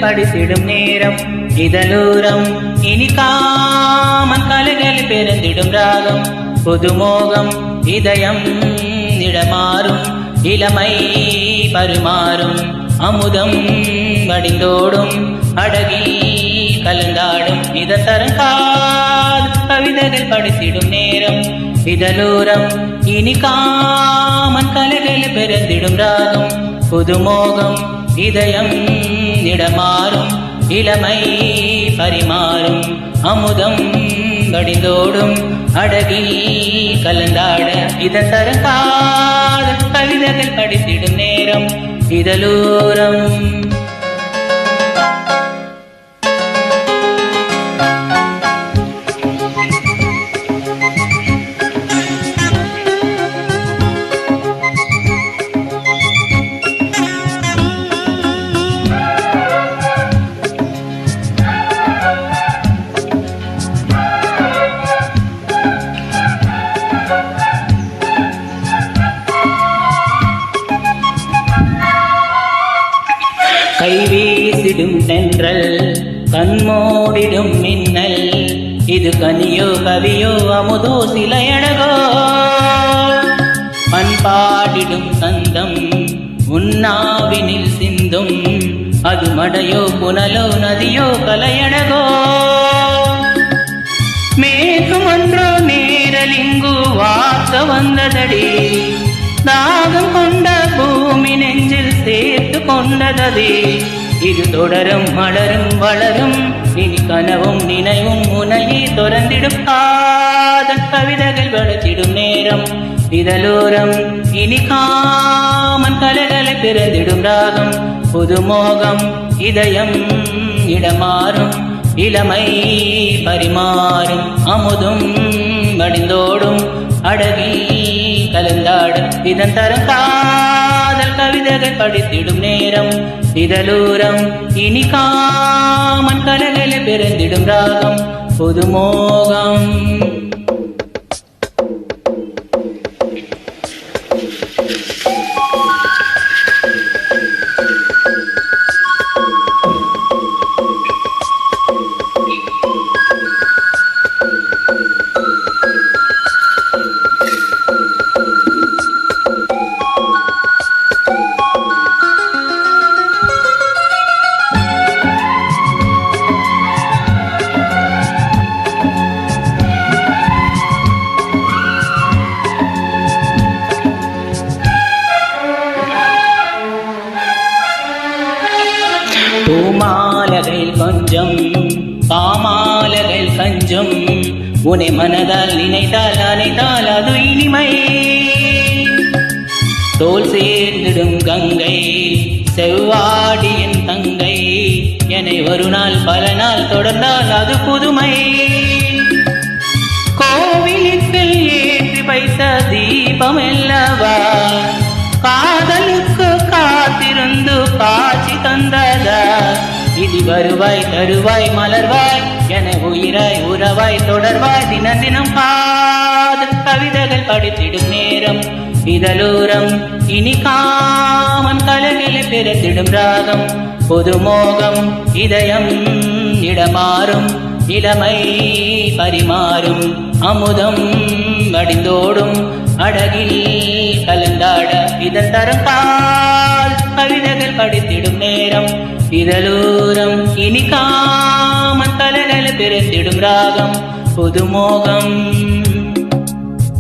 படித்திடும் நேரம் இதழூரம் இனிக்காமன் கலைகள் பிறந்திடும் ராகம் புதுமோகம் இதயம் இடமாறும் இளமை பரிமாறும் அமுதம் வடிந்தோடும் அடகில் கலந்தாடும் இதத்தரங்கால் கவிதைகள் படித்திடும் நேரம் இதழூரம் இனிக்காமன் கலைகள் பிறந்திடும் ராகம் புதுமோகம் இதயம் இடமாறும் இளமை பரிமாறும் அமுதம் வடிந்தோடும் அடகில் கலந்தாட இதத்தரங்கால் கவிதைகள் படித்திடும் நேரம் இதழூரம் கைவீசிடும் தென்றல் கண்மோடிடும் மின்னல் இது கனியோ கவியோ அமுதோ சிலையழகோ பண்பாடிடும் சந்தம் உன்னாவினில் சிந்தும் அது மடையோ புனலோ நதியோ கலையழகோ மேகம் ஒன்றோ நேரலிங்கு வாக்க வந்ததடி தாகம் கொண்ட பூமி நெஞ்சில் சேர்த்து கொண்டதே இது தொடரும் மலரும் வளரும் இனி கனவும் நினைவும் முனையே தொடர்ந்திடும் காதல் கவிதைகள் வளர்த்திடும் நேரம் இதழோரம் இனி காமன் கலைகளை பிறந்திடும் ராகம் புதுமோகம் இதயம் இடமாறும் இளமை பரிமாறும் அமுதும் வடிந்தோடும் அடகில் கலந்தாடும் இதன் தரம் காதல் கவிதைகள் படித்திடும் நேரம் இதழூரம் இனி காமன் கலைகளை பிறந்திடும் ராகம் புதுமோகம் பூமாலகள் கொஞ்சம் பாமாலகள் கஞ்சம் உனை மனதால் நினைத்தால் அனைத்தால் அது இனிமை தோல் சேர்ந்திடும் கங்கை செவ்வாடியின் தங்கை என்னை ஒரு நாள் பல நாள் தொடர்ந்தால் அது புதுமை கோவிலுக்கு ஏற்றி வைத்த தீபம் அல்லவா காதலுக்கு காத்திருந்து காட்சி தந்ததா இது வருவாய் தருவாய் மலர்வாய் என உயிராய் உறவாய் தொடர்வாய் தினம் தினம் காதல் கவிதைகள் படித்திடும் நேரம் இதழூரம் இனி காமன் கலைகளை பிறந்திடும் ராகம் புதுமோகம் இதயம் இடமாறும் இளமை பரிமாறும் அமுதம் வடிந்தோடும் அடகில் கலந்தாட இதன் தரம் கால் கவிதைகள் படித்திடும் நேரம் இதழூரம் இனி காமன் கலைகளை பிறந்திடும் ராகம் புதுமோகம்